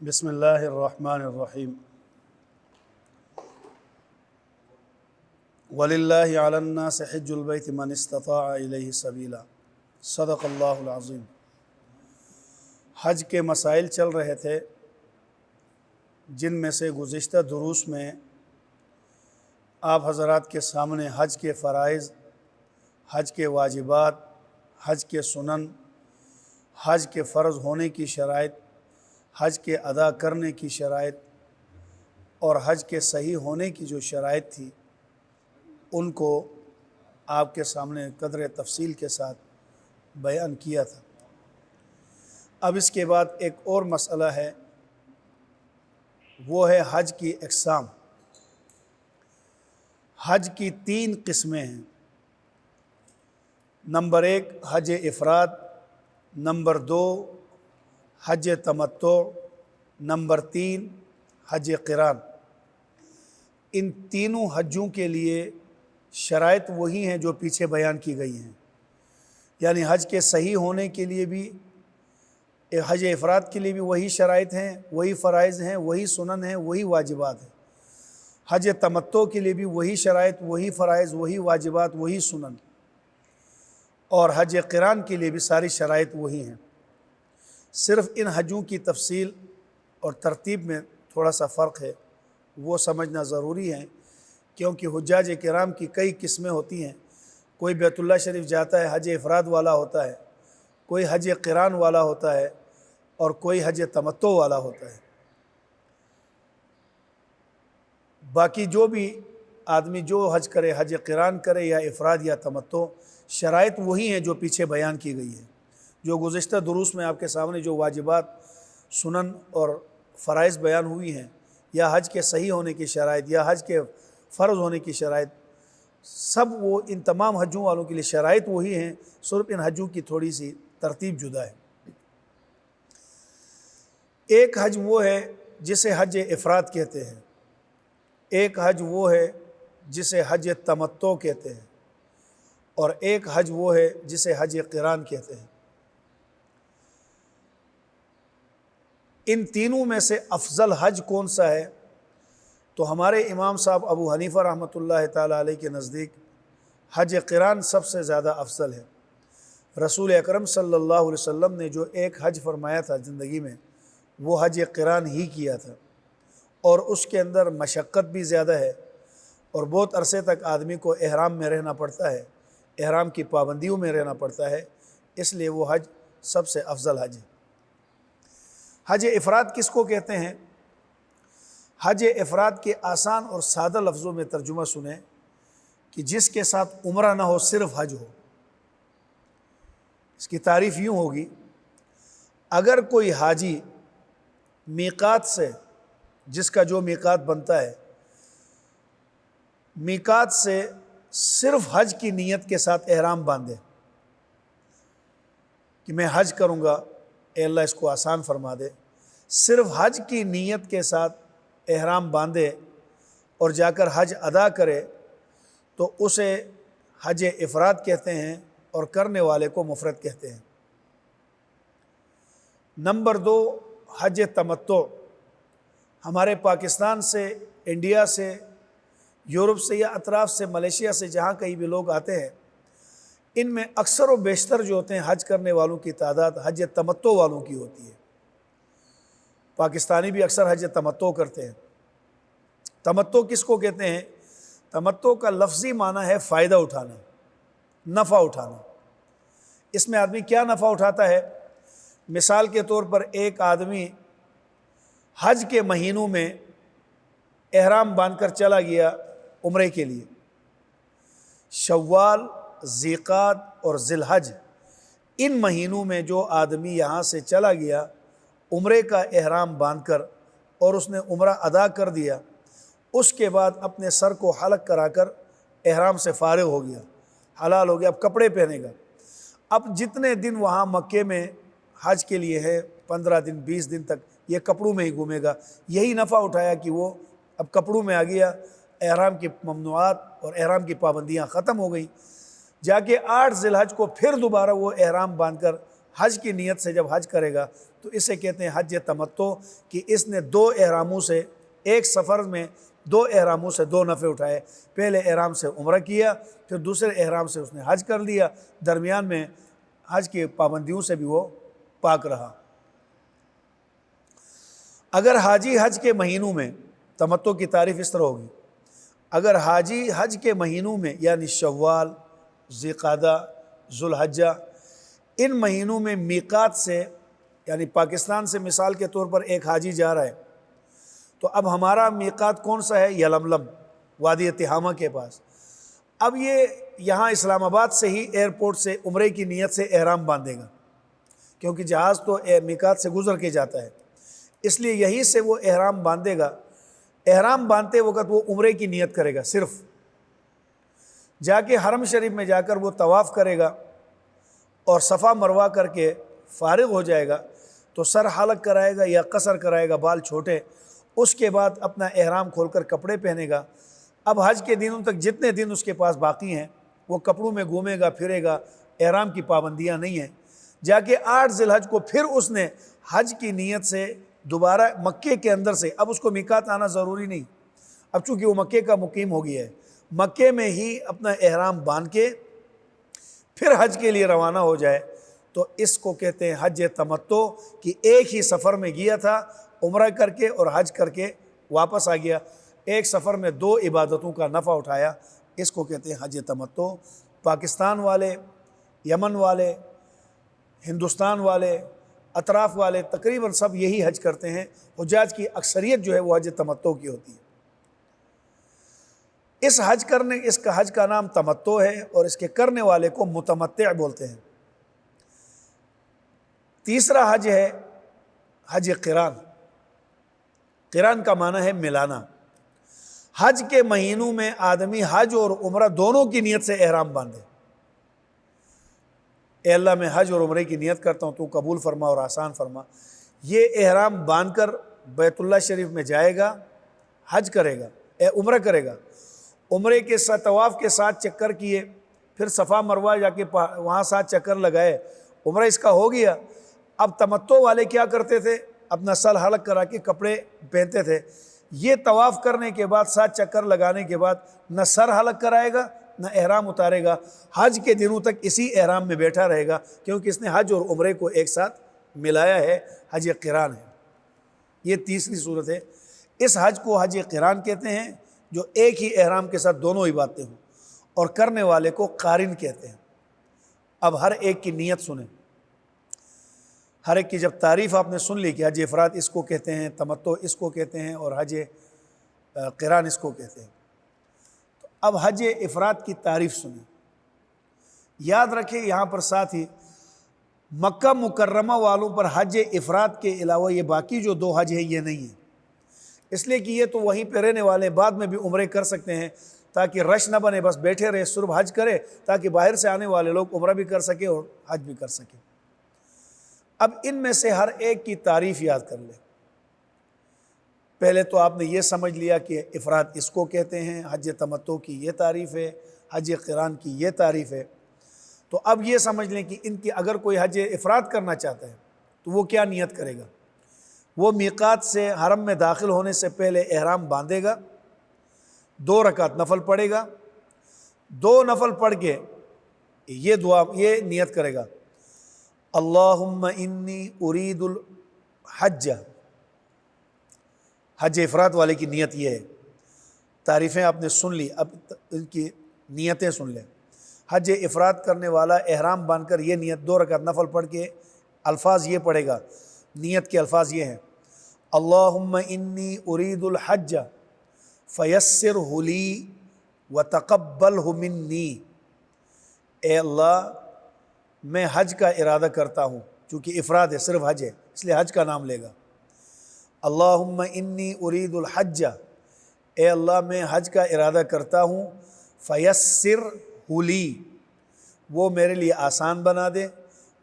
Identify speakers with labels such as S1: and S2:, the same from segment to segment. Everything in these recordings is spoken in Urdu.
S1: بسم اللہ الرحمن الرحیم وَلِلَّهِ عَلَى النَّاسِ حِجُّ الْبَيْتِ مَنِ اسْتَطَاعَ إِلَيْهِ سَبِيلًا صدق اللہ العظیم۔ حج کے مسائل چل رہے تھے، جن میں سے گزشتہ دروس میں آپ حضرات کے سامنے حج کے فرائض، حج کے واجبات، حج کے سنن، حج کے فرض ہونے کی شرائط، حج کے ادا کرنے کی شرائط اور حج کے صحیح ہونے کی جو شرائط تھی ان کو آپ کے سامنے قدر تفصیل کے ساتھ بیان کیا تھا۔ اب اس کے بعد ایک اور مسئلہ ہے، وہ ہے حج کی اقسام۔ حج کی 3 قسمیں ہیں۔ نمبر 1 حج افراد، نمبر 2 حج تمتع، نمبر 3 حج قران۔ ان تینوں حجوں کے لیے شرائط وہی ہیں جو پیچھے بیان کی گئی ہیں، یعنی حج کے صحیح ہونے کے لیے بھی، حج افراد کے لیے بھی وہی شرائط ہیں، وہی فرائض ہیں، وہی سنن ہیں، وہی واجبات ہیں۔ حج تمتع کے لیے بھی وہی شرائط، وہی فرائض، وہی واجبات، وہی سنن، اور حج قران کے لیے بھی ساری شرائط وہی ہیں۔ صرف ان حجوں کی تفصیل اور ترتیب میں تھوڑا سا فرق ہے، وہ سمجھنا ضروری ہے، کیونکہ حجاج کرام کی کئی قسمیں ہوتی ہیں۔ کوئی بیت اللہ شریف جاتا ہے، حج افراد والا ہوتا ہے، کوئی حج قران والا ہوتا ہے، اور کوئی حج تمتع والا ہوتا ہے۔ باقی جو بھی آدمی جو حج کرے، حج قران کرے یا افراد یا تمتع، شرائط وہی ہیں جو پیچھے بیان کی گئی ہے۔ جو گزشتہ دروس میں آپ کے سامنے جو واجبات، سنن اور فرائض بیان ہوئی ہیں، یا حج کے صحیح ہونے کی شرائط یا حج کے فرض ہونے کی شرائط، سب وہ ان تمام حجوں والوں کے لیے شرائط وہی ہیں، صرف ان حجوں کی تھوڑی سی ترتیب جدا ہے۔ ایک حج وہ ہے جسے حج افراد کہتے ہیں، ایک حج وہ ہے جسے حج تمتع کہتے ہیں، اور ایک حج وہ ہے جسے حج قران کہتے ہیں۔ ان تینوں میں سے افضل حج کون سا ہے؟ تو ہمارے امام صاحب ابو حنیفہ رحمۃ اللہ تعالیٰ علیہ کے نزدیک حج قران سب سے زیادہ افضل ہے۔ رسول اکرم صلی اللہ علیہ وسلم نے جو ایک حج فرمایا تھا زندگی میں، وہ حج قران ہی کیا تھا، اور اس کے اندر مشقت بھی زیادہ ہے، اور بہت عرصے تک آدمی کو احرام میں رہنا پڑتا ہے، احرام کی پابندیوں میں رہنا پڑتا ہے، اس لیے وہ حج سب سے افضل حج ہے۔ حج افراد کس کو کہتے ہیں؟ حج افراد کے آسان اور سادہ لفظوں میں ترجمہ سنیں کہ جس کے ساتھ عمرہ نہ ہو، صرف حج ہو۔ اس کی تعریف یوں ہوگی، اگر کوئی حاجی میقات سے، جس کا جو میقات بنتا ہے، میقات سے صرف حج کی نیت کے ساتھ احرام باندھے کہ میں حج کروں گا، اے اللہ اس کو آسان فرما دے، صرف حج کی نیت کے ساتھ احرام باندھے اور جا کر حج ادا کرے، تو اسے حج افراد کہتے ہیں، اور کرنے والے کو مفرد کہتے ہیں۔ نمبر 2 حج تمتع۔ ہمارے پاکستان سے، انڈیا سے، یورپ سے یا اطراف سے، ملیشیا سے، جہاں کہیں بھی لوگ آتے ہیں، ان میں اکثر و بیشتر جو ہوتے ہیں حج کرنے والوں کی تعداد حج تمتع والوں کی ہوتی ہے۔ پاکستانی بھی اکثر حج تمتع کرتے ہیں۔ تمتع کس کو کہتے ہیں؟ تمتع کا لفظی معنی ہے فائدہ اٹھانا، نفع اٹھانا۔ اس میں آدمی کیا نفع اٹھاتا ہے؟ مثال کے طور پر ایک آدمی حج کے مہینوں میں احرام باندھ کر چلا گیا عمرے کے لیے۔ شوال، ذیقعد اور ذی الحج، ان مہینوں میں جو آدمی یہاں سے چلا گیا عمرے کا احرام باندھ کر، اور اس نے عمرہ ادا کر دیا، اس کے بعد اپنے سر کو حلق کرا کر احرام سے فارغ ہو گیا، حلال ہو گیا، اب کپڑے پہنے گا۔ اب جتنے دن وہاں مکے میں حج کے لیے ہے، 15 دن 20 دن تک یہ کپڑوں میں ہی گھومے گا۔ یہی نفع اٹھایا کہ وہ اب کپڑوں میں آ گیا، احرام کی ممنوعات اور احرام کی پابندیاں ختم ہو گئیں۔ جا کے 8 ذی الحج کو پھر دوبارہ وہ احرام باندھ کر حج کی نیت سے جب حج کرے گا تو اسے کہتے ہیں حج تمتع، کہ اس نے دو احراموں سے، ایک سفر میں دو احراموں سے دو نفع اٹھائے، پہلے احرام سے عمرہ کیا، پھر دوسرے احرام سے اس نے حج کر لیا، درمیان میں حج کی پابندیوں سے بھی وہ پاک رہا۔ اگر حاجی حج کے مہینوں میں، تمتع کی تعریف اس طرح ہوگی، اگر حاجی حج کے مہینوں میں یعنی شوال، ذوالقعدہ، ذوالحجہ، ان مہینوں میں میقات سے، یعنی پاکستان سے مثال کے طور پر ایک حاجی جا رہا ہے، تو اب ہمارا میقات کون سا ہے؟ یلملم، وادی تہامہ کے پاس۔ اب یہ یہاں اسلام آباد سے ہی ایئرپورٹ سے عمرے کی نیت سے احرام باندھے گا، کیونکہ جہاز تو میقات سے گزر کے جاتا ہے، اس لیے یہیں سے وہ احرام باندھے گا۔ احرام باندھتے وقت وہ عمرے کی نیت کرے گا، صرف جا کے حرم شریف میں جا کر وہ طواف کرے گا اور صفا مروہ کر کے فارغ ہو جائے گا، تو سر حلق کرائے گا یا قصر کرائے گا، بال چھوٹے، اس کے بعد اپنا احرام کھول کر کپڑے پہنے گا۔ اب حج کے دنوں تک جتنے دن اس کے پاس باقی ہیں وہ کپڑوں میں گھومے گا، پھرے گا، احرام کی پابندیاں نہیں ہیں۔ جا کے 8 ذی الحج کو پھر اس نے حج کی نیت سے دوبارہ مکے کے اندر سے، اب اس کو میقات آنا ضروری نہیں، اب چونکہ وہ مکے کا مقیم ہو گیا ہے، مکے میں ہی اپنا احرام باندھ کے پھر حج کے لیے روانہ ہو جائے، تو اس کو کہتے ہیں حج تمتع، کہ ایک ہی سفر میں گیا تھا، عمرہ کر کے اور حج کر کے واپس آ گیا، ایک سفر میں دو عبادتوں کا نفع اٹھایا، اس کو کہتے ہیں حج تمتع۔ پاکستان والے، یمن والے، ہندوستان والے، اطراف والے تقریباً سب یہی حج کرتے ہیں، حجاج کی اکثریت جو ہے وہ حج تمتع کی ہوتی ہے۔ اس حج کا نام تمتع ہے، اور اس کے کرنے والے کو متمتع بولتے ہیں۔ تیسرا حج ہے حج قران۔ قران کا معنی ہے ملانا۔ حج کے مہینوں میں آدمی حج اور عمرہ دونوں کی نیت سے احرام باندھے، اے اللہ میں حج اور عمرے کی نیت کرتا ہوں، تو قبول فرما اور آسان فرما۔ یہ احرام باندھ کر بیت اللہ شریف میں جائے گا، حج کرے گا، عمرہ کرے گا، عمرے کے ساتھ طواف کے 7 چکر کیے، پھر صفا مروہ جا کے وہاں 7 چکر لگائے، عمرہ اس کا ہو گیا۔ اب تمتع والے کیا کرتے تھے؟ اپنا سر حلق کرا کے کپڑے پہنتے تھے، یہ طواف کرنے کے بعد 7 چکر لگانے کے بعد نہ سر حلق کرائے گا نہ احرام اتارے گا، حج کے دنوں تک اسی احرام میں بیٹھا رہے گا، کیونکہ اس نے حج اور عمرے کو ایک ساتھ ملایا ہے، حج قران ہے۔ یہ تیسری صورت ہے۔ اس حج کو حج قران کہتے ہیں، جو ایک ہی احرام کے ساتھ دونوں عبادتیں ہوں، اور کرنے والے کو قارن کہتے ہیں۔ اب ہر ایک کی نیت سنیں، ہر ایک کی جب تعریف آپ نے سن لی کہ حج افراد اس کو کہتے ہیں، تمتع اس کو کہتے ہیں، اور حج قران اس کو کہتے ہیں، تو اب حج افراد کی تعریف سنیں۔ یاد رکھیں یہاں پر ساتھ ہی مکہ مکرمہ والوں پر حج افراد کے علاوہ یہ باقی جو 2 حج ہیں یہ نہیں ہیں، اس لیے کہ یہ تو وہیں پہ رہنے والے بعد میں بھی عمرے کر سکتے ہیں، تاکہ رش نہ بنے، بس بیٹھے رہے صرف حج کرے، تاکہ باہر سے آنے والے لوگ عمرہ بھی کر سکیں اور حج بھی کر سکیں۔ اب ان میں سے ہر ایک کی تعریف یاد کر لیں۔ پہلے تو آپ نے یہ سمجھ لیا کہ افراد اس کو کہتے ہیں، حج تمتع کی یہ تعریف ہے، حج قران کی یہ تعریف ہے، تو اب یہ سمجھ لیں کہ ان کی اگر کوئی حج افراد کرنا چاہتا ہے تو وہ کیا نیت کرے گا؟ وہ میقات سے حرم میں داخل ہونے سے پہلے احرام باندھے گا، 2 رکعت نفل پڑھے گا، 2 نفل پڑھ کے یہ دعا، یہ نیت کرے گا، اللہم انی ارید الحج۔ حج افراد والے کی نیت یہ ہے۔ تعریفیں آپ نے سن لی، اب ان کی نیتیں سن لیں۔ حج افراد کرنے والا احرام باندھ کر یہ نیت 2 رکعت نفل پڑھ کے الفاظ یہ پڑھے گا، نیت کے الفاظ یہ ہیں، اللہم انی ارید الحج فیسرہ لی وتقبلہ منی۔ اے اللہ میں حج کا ارادہ کرتا ہوں، چونکہ افراد ہے، صرف حج ہے، اس لیے حج کا نام لے گا۔ اللہم انی ارید الحج، اے اللہ میں حج کا ارادہ کرتا ہوں، فیسرہ لی، وہ میرے لیے آسان بنا دے،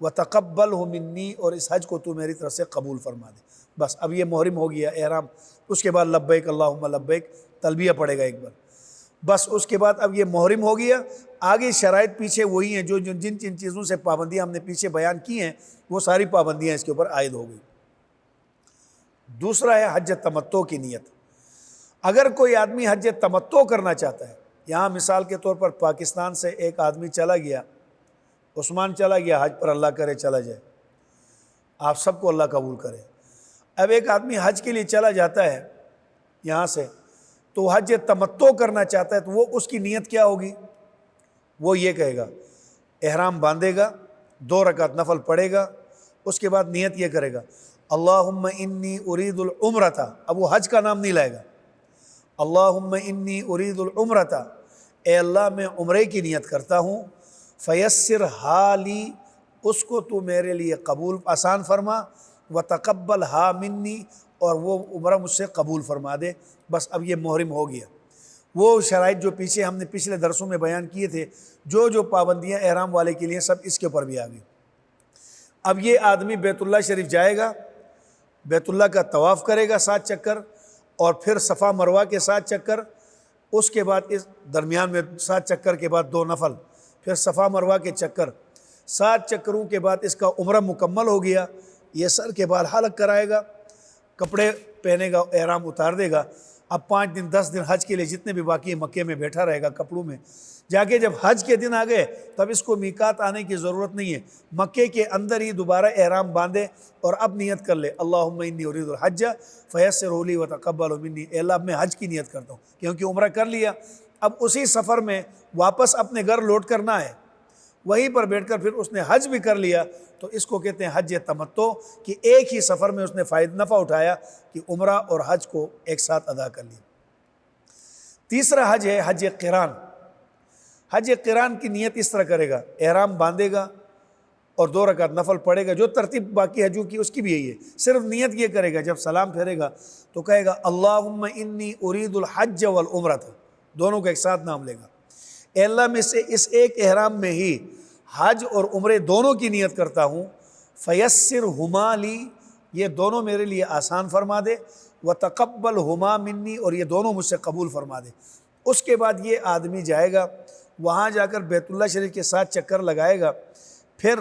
S1: وتقبلہ منی، اور اس حج کو تو میری طرف سے قبول فرما دے۔ بس اب یہ محرم ہو گیا احرام۔ اس کے بعد لبیک اللہم لبیک تلبیہ پڑھے گا ایک بار، بس اس کے بعد اب یہ محرم ہو گیا. آگے شرائط پیچھے وہی ہیں جو جن چیزوں سے پابندیاں ہم نے پیچھے بیان کی ہیں وہ ساری پابندیاں اس کے اوپر عائد ہو گئی. دوسرا ہے حج تمتع کی نیت. اگر کوئی آدمی حج تمتع کرنا چاہتا ہے، یہاں مثال کے طور پر پاکستان سے ایک آدمی چلا گیا، عثمان چلا گیا حج پر، اللہ کرے چلا جائے، آپ سب کو اللہ قبول کرے. اب ایک آدمی حج کے لیے چلا جاتا ہے یہاں سے، تو حج تمتع کرنا چاہتا ہے، تو وہ اس کی نیت کیا ہوگی؟ وہ یہ کہے گا، احرام باندھے گا، 2 رکعت نفل پڑھے گا، اس کے بعد نیت یہ کرے گا، اللہم انی ارید العمرۃ. اب وہ حج کا نام نہیں لائے گا. اللہم انی ارید العمرۃ، اے اللہ میں عمرے کی نیت کرتا ہوں، فیسر حالی، اس کو تو میرے لیے قبول آسان فرما، وتقبل ہا منی، اور وہ عمرہ مجھ سے قبول فرما دے. بس اب یہ محرم ہو گیا. وہ شرائط جو پیچھے ہم نے پچھلے درسوں میں بیان کیے تھے، جو پابندیاں احرام والے کے لیے، سب اس کے اوپر بھی آ گئی. اب یہ آدمی بیت اللہ شریف جائے گا، بیت اللہ کا طواف کرے گا 7 چکر، اور پھر صفا مروہ کے 7 چکر، اس کے بعد اس درمیان میں 7 چکر کے بعد 2 نفل، پھر صفا مروہ کے چکر، 7 چکروں کے بعد اس کا عمرہ مکمل ہو گیا. یہ سر کے بال حلق کرائے گا، کپڑے پہنے گا، احرام اتار دے گا. اب 5 دن 10 دن حج کے لیے جتنے بھی باقی مکے میں بیٹھا رہے گا کپڑوں میں. جا کے جب حج کے دن آ گئے تب اس کو میقات آنے کی ضرورت نہیں ہے، مکے کے اندر ہی دوبارہ احرام باندھے اور اب نیت کر لے، اللہم انی ارید الحج فیسرہ لی وتقبل منی، اے اللہ میں حج کی نیت کرتا ہوں، کیونکہ عمرہ کر لیا. اب اسی سفر میں واپس اپنے گھر لوٹ کرنا ہے، وہیں پر بیٹھ کر پھر اس نے حج بھی کر لیا، تو اس کو کہتے ہیں حج تمتع، کہ ایک ہی سفر میں اس نے نفع اٹھایا کہ عمرہ اور حج کو ایک ساتھ ادا کر لیا. تیسرا حج ہے حج قران. حج قران کی نیت اس طرح کرے گا، احرام باندھے گا اور 2 رکعت نفل پڑھے گا، جو ترتیب باقی حجوں کی اس کی بھی یہی ہے. صرف نیت یہ کرے گا، جب سلام پھیرے گا تو کہے گا اللہم انی ارید الحج والعمرۃ، دونوں کا ایک ساتھ نام لے گا. اے اللہ میں سے اس ایک احرام میں ہی حج اور عمرے دونوں کی نیت کرتا ہوں، فیسرہما لی، یہ دونوں میرے لیے آسان فرما دے، وتقبلہما منی، اور یہ دونوں مجھ سے قبول فرما دے. اس کے بعد یہ آدمی جائے گا، وہاں جا کر بیت اللہ شریف کے 7 چکر لگائے گا، پھر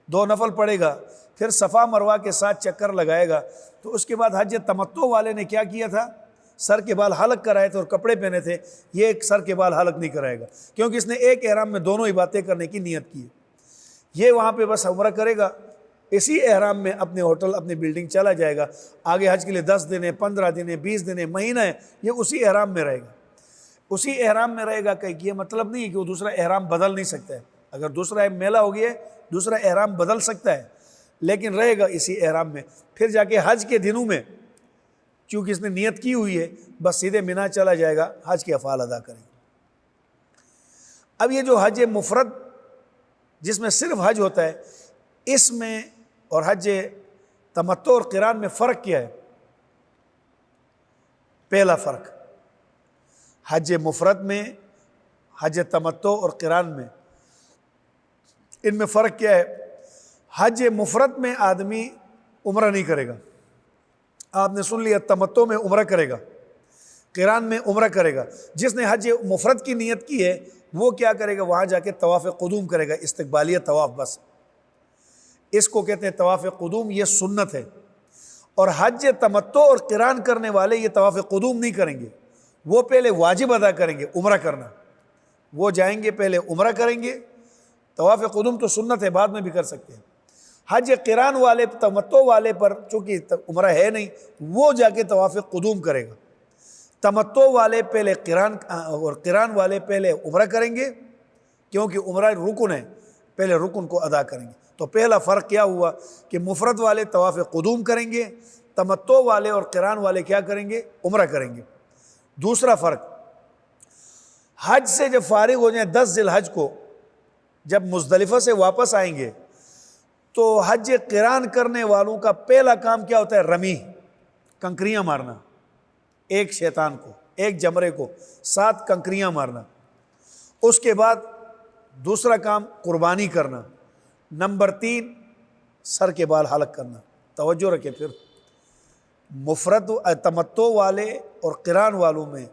S1: 2 نفل پڑھے گا، پھر صفا مروہ کے 7 چکر لگائے گا. تو اس کے بعد حج تمتع والے نے کیا کیا تھا؟ سر کے بال حلق کرائے تھے اور کپڑے پہنے تھے. یہ ایک سر کے بال حلق نہیں کرائے گا، کیونکہ اس نے ایک احرام میں دونوں ہی باتیں کرنے کی نیت کی ہے. یہ وہاں پہ بس عمرہ کرے گا، اسی احرام میں اپنے ہوٹل اپنی بلڈنگ چلا جائے گا. آگے حج کے لیے 10 دن ہے، 15 دن ہے، 20 دن ہے، مہینہ ہے، یہ اسی احرام میں رہے گا. اسی احرام میں رہے گا. کہ یہ مطلب نہیں ہے کہ وہ دوسرا احرام بدل نہیں سکتا ہے. اگر دوسرا میلہ ہو گیا دوسرا احرام بدل سکتا ہے، لیکن رہے گا اسی احرام میں. پھر جا کے حج کے دنوں میں چونکہ اس نے نیت کی ہوئی ہے، بس سیدھے مینا چلا جائے گا، حج کے افعال ادا کریں گے. اب یہ جو حج مفرد جس میں صرف حج ہوتا ہے، اس میں اور حج تمتع اور قران میں فرق کیا ہے؟ پہلا فرق، حج مفرد میں، حج تمتع اور قران میں، ان میں فرق کیا ہے؟ حج مفرد میں آدمی عمرہ نہیں کرے گا. آپ نے سن لیا، تمتع میں عمرہ کرے گا، قران میں عمرہ کرے گا. جس نے حج مفرد کی نیت کی ہے وہ کیا کرے گا؟ وہاں جا کے طواف قدوم کرے گا، استقبالیہ طواف. بس اس کو کہتے ہیں طواف قدوم، یہ سنت ہے. اور حج تمتع اور قران کرنے والے یہ طواف قدوم نہیں کریں گے، وہ پہلے واجب ادا کریں گے، عمرہ کرنا. وہ جائیں گے پہلے عمرہ کریں گے. طواف قدوم تو سنت ہے، بعد میں بھی کر سکتے ہیں. حج قران والے، تمتع والے پر چونکہ عمرہ ہے نہیں، وہ جا کے طواف قدوم کرے گا. تمتع والے پہلے قران، اور قران والے پہلے عمرہ کریں گے، کیونکہ عمرہ رکن ہے، پہلے رکن کو ادا کریں گے. تو پہلا فرق کیا ہوا کہ مفرد والے طواف قدوم کریں گے، تمتع والے اور قران والے کیا کریں گے؟ عمرہ کریں گے. دوسرا فرق، حج سے جب فارغ ہو جائیں 10 ذی الحج کو، جب مزدلفہ سے واپس آئیں گے تو حج قران کرنے والوں کا پہلا کام کیا ہوتا ہے؟ رمی، کنکریاں مارنا. ایک شیطان کو، ایک جمرے کو 7 کنکریاں مارنا. اس کے بعد دوسرا کام قربانی کرنا. نمبر 3 سر کے بال حلق کرنا. توجہ رکھیں، پھر مفرد تمتع والے اور قران والوں میں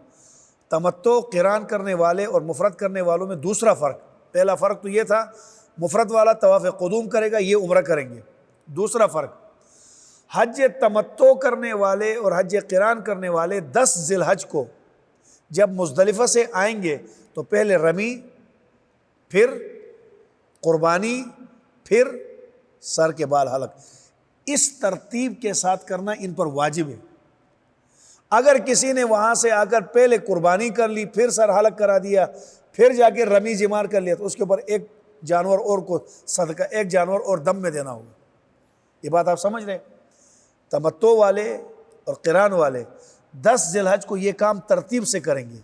S1: تمتع قران کرنے والے اور مفرد کرنے والوں میں دوسرا فرق، پہلا فرق تو یہ تھا مفرد والا طواف قدوم کرے گا، یہ عمرہ کریں گے۔ دوسرا فرق، حج تمتع کرنے والے اور حج قران کرنے والے 10 ذی الحج کو جب مزدلفہ سے آئیں گے تو پہلے رمی، پھر قربانی، پھر سر کے بال حلق، اس ترتیب کے ساتھ کرنا ان پر واجب ہے۔ اگر کسی نے وہاں سے آ کر پہلے قربانی کر لی، پھر سر حلق کرا دیا، پھر جا کے رمی جمار کر لیا، تو اس کے اوپر ایک جانور اور کو صدقہ، ایک جانور اور دم میں دینا ہوگا۔ یہ بات آپ سمجھ رہے ہیں؟ تمتع والے اور قران والے 10 ذی الحج کو یہ کام ترتیب سے کریں گے۔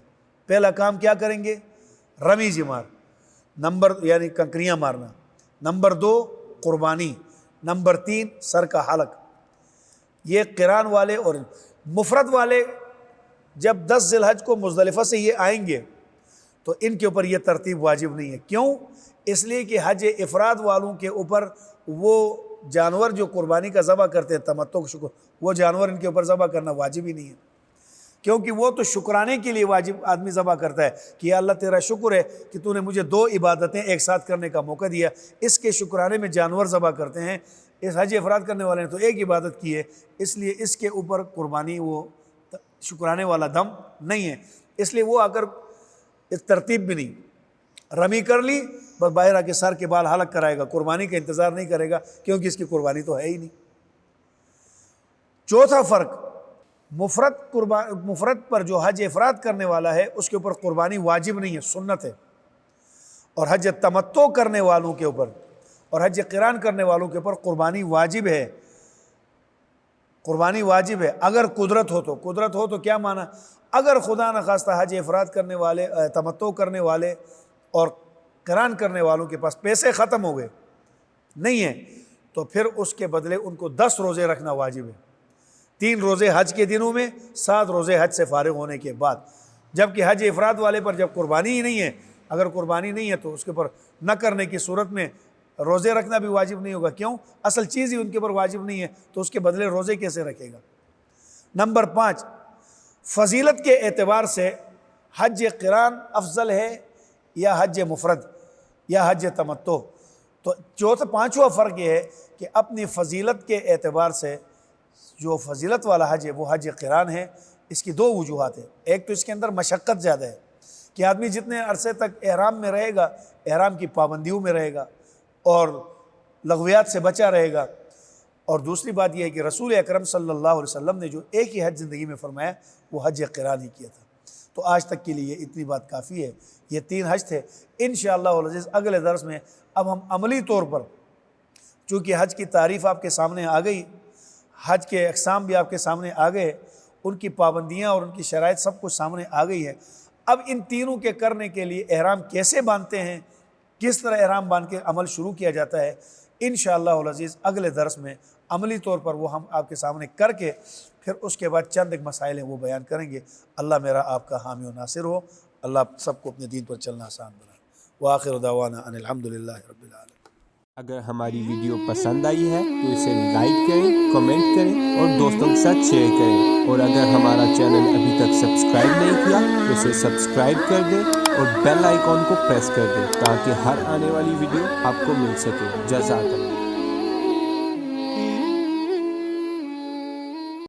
S1: پہلا کام کیا کریں گے؟ رمی جمار، یعنی کنکریاں مارنا، نمبر 2 قربانی، نمبر 3 سر کا حلق۔ یہ قران والے اور مفرد والے جب 10 ذی الحج کو مزدلفہ سے یہ آئیں گے تو ان کے اوپر یہ ترتیب واجب نہیں ہے۔ کیوں؟ اس لیے کہ حج افراد والوں کے اوپر وہ جانور جو قربانی کا ذبح کرتے ہیں تمتع کا شکر، وہ جانور ان کے اوپر ذبح کرنا واجب ہی نہیں ہے، کیونکہ وہ تو شکرانے کے لیے واجب آدمی ذبح کرتا ہے کہ یا اللہ تیرا شکر ہے کہ تو نے مجھے 2 عبادتیں ایک ساتھ کرنے کا موقع دیا۔ اس کے شکرانے میں جانور ذبح کرتے ہیں، اس حج افراد کرنے والے نے تو ایک عبادت کی ہے، اس لیے اس کے اوپر قربانی وہ شکرانے والا دم نہیں ہے، اس لیے وہ اگر اس ترتیب بھی نہیں، رمی کر لی بس باہر آ کے سر کے بال حلق کرائے گا، قربانی کا انتظار نہیں کرے گا کیونکہ اس کی قربانی تو ہے ہی نہیں۔ چوتھا فرق، مفرد پر جو حج افراد کرنے والا ہے اس کے اوپر قربانی واجب نہیں ہے، سنت ہے، اور حج تمتع کرنے والوں کے اوپر اور حج قران کرنے والوں کے اوپر قربانی واجب ہے۔ قربانی واجب ہے اگر قدرت ہو تو کیا معنی؟ اگر خدا نخواستہ حج افراد کرنے والے، تمتع کرنے والے اور قران کرنے والوں کے پاس پیسے ختم ہو گئے نہیں ہیں تو پھر اس کے بدلے ان کو 10 روزے رکھنا واجب ہے، 3 روزے حج کے دنوں میں، 7 روزے حج سے فارغ ہونے کے بعد۔ جبکہ حج افراد والے پر جب قربانی ہی نہیں ہے، اگر قربانی نہیں ہے تو اس کے اوپر نہ کرنے کی صورت میں روزے رکھنا بھی واجب نہیں ہوگا۔ کیوں؟ اصل چیز ہی ان کے اوپر واجب نہیں ہے تو اس کے بدلے روزے کیسے رکھے گا؟ نمبر 5، فضیلت کے اعتبار سے حج قران افضل ہے یا حج مفرد یا حج تمتع؟ تو پانچواں فرق یہ ہے کہ اپنی فضیلت کے اعتبار سے جو فضیلت والا حج ہے وہ حج قران ہے۔ اس کی 2 وجوہات ہیں، ایک تو اس کے اندر مشقت زیادہ ہے کہ آدمی جتنے عرصے تک احرام میں رہے گا، احرام کی پابندیوں میں رہے گا اور لغویات سے بچا رہے گا، اور دوسری بات یہ ہے کہ رسول اکرم صلی اللہ علیہ وسلم نے جو ایک ہی حج زندگی میں فرمایا وہ حج قران ہی کیا تھا۔ تو آج تک کے لیے اتنی بات کافی ہے، یہ 3 حج تھے۔ انشاءاللہ العزیز اگلے درس میں اب ہم عملی طور پر، چونکہ حج کی تعریف آپ کے سامنے آ گئی، حج کے اقسام بھی آپ کے سامنے آ گئے، ان کی پابندیاں اور ان کی شرائط سب کچھ سامنے آ گئی ہے، اب ان تینوں کے کرنے کے لیے احرام کیسے باندھتے ہیں، کس طرح احرام باندھ کے عمل شروع کیا جاتا ہے، انشاءاللہ العزیز اگلے درس میں عملی طور پر وہ ہم آپ کے سامنے کر کے پھر اس کے بعد چند ایک مسائل ہیں وہ بیان کریں گے۔ اللہ میرا آپ کا حامی و ناصر ہو، اللہ سب کو اپنے دین پر چلنا آسان بنائے۔ وآخر دعوانا ان الحمدللہ رب العالمین۔
S2: اگر ہماری ویڈیو پسند آئی ہے تو اسے لائک کریں، کمنٹ کریں اور دوستوں کے ساتھ شیئر کریں، اور اگر ہمارا چینل ابھی تک سبسکرائب نہیں کیا تو اسے سبسکرائب کر دیں اور بیل آئیکن کو پریس کر دیں تاکہ ہر آنے والی ویڈیو آپ کو مل سکے۔ جزاک اللہ۔